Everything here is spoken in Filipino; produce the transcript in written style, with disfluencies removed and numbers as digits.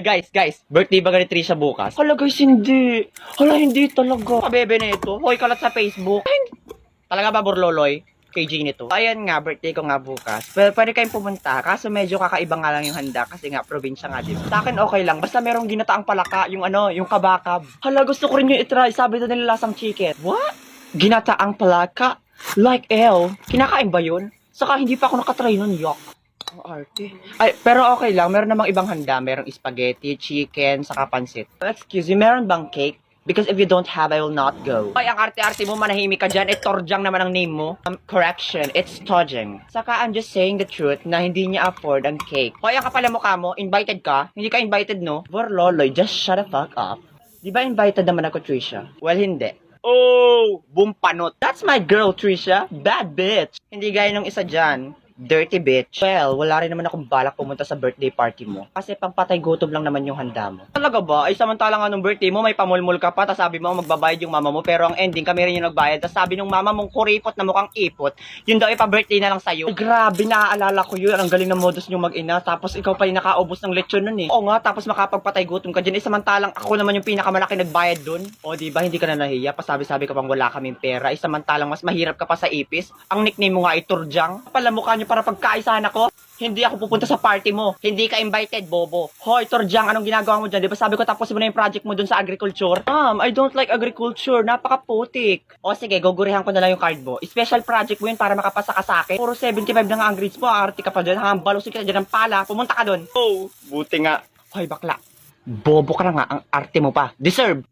Guys, birthday ba ni Trisha bukas? Hala guys, hindi. Hala, hindi talaga. Kabebe na ito. Hoy, kalat sa Facebook. Ay, talaga ba, Borloloy? KG nito. Ayan nga, birthday ko nga bukas. Pero pwede kayong pumunta. Kaso medyo kakaiba nga lang yung handa kasi nga, probinsya nga din. Sa akin okay lang. Basta merong ginataang palaka. Yung yung kabakab. Hala, gusto ko rin yung itry. Sabi na nila lasang chicken. What? Ginataang palaka? Like L? Kinakain ba yun? Saka hindi pa ako nakatry nun, yuck. Ang arte. Ay, pero okay lang. Meron namang ibang handa. Merong spaghetti, chicken, saka pansit. Excuse me, meron bang cake? Because if you don't have, I will not go. Ay, ang arte-arte mo, manahimik ka dyan. Torjang naman ang name mo. Correction, it's Tojang. Saka, I'm just saying the truth na hindi niya afford ang cake. Hoy, ang kapal ang mukha mo, invited ka? Hindi ka invited, no? Borloloy, just shut the fuck up. Di ba invited naman ako, Trisha? Well, hindi. Oh, bumpanot. That's my girl, Trisha. Bad bitch. Hindi gaya nung isa dyan. Dirty bitch. Well, wala rin naman akong balak pumunta sa birthday party mo. Kasi pampatay gutom lang naman yung handa mo. Talaga ba? Ay samantala nga nung birthday mo, may pamulmul ka pa, tas sabi mo magbabayad yung mama mo, pero ang ending kami rin yung nagbayad. Tas sabi nung mama mong kuripot na mukhang ipot, yun daw ipa-birthday na lang sa'yo. Ay, grabe, naaalala ko yun. Ang galing ng modus nyo mag-ina. Tapos ikaw pa yung nakaubos ng lechon nun eh. Oo nga, tapos makapagpatay gutom ka dyan. Samantalang ako naman yung pinakamalaki nagbayad dun. O diba, hindi ka na nahiya. Pasabi-sabi ka pang wala kaming pera. Samantalang mas mahirap ka pa sa ipis. Ang nickname mo nga ay Turjang. Pala mukha nyo para pagkaisahan ako. Hindi ako pupunta sa party mo. Hindi ka invited, bobo. Hoy, Turjang, anong ginagawa mo dyan? Di ba sabi ko tapos mo na yung project mo dun sa agriculture? I don't like agriculture. Napaka-putik. O sige, gugurihan ko na lang yung card mo. Special project mo yun para makapasa ka sa akin. Puro 75 na nga ang grades mo. Arte ka pa dyan. Balusin kita dyan ng pala. Pumunta ka dun. Oh, buti nga. Hoy, bakla. Bobo ka na nga. Ang arte mo pa. Deserve.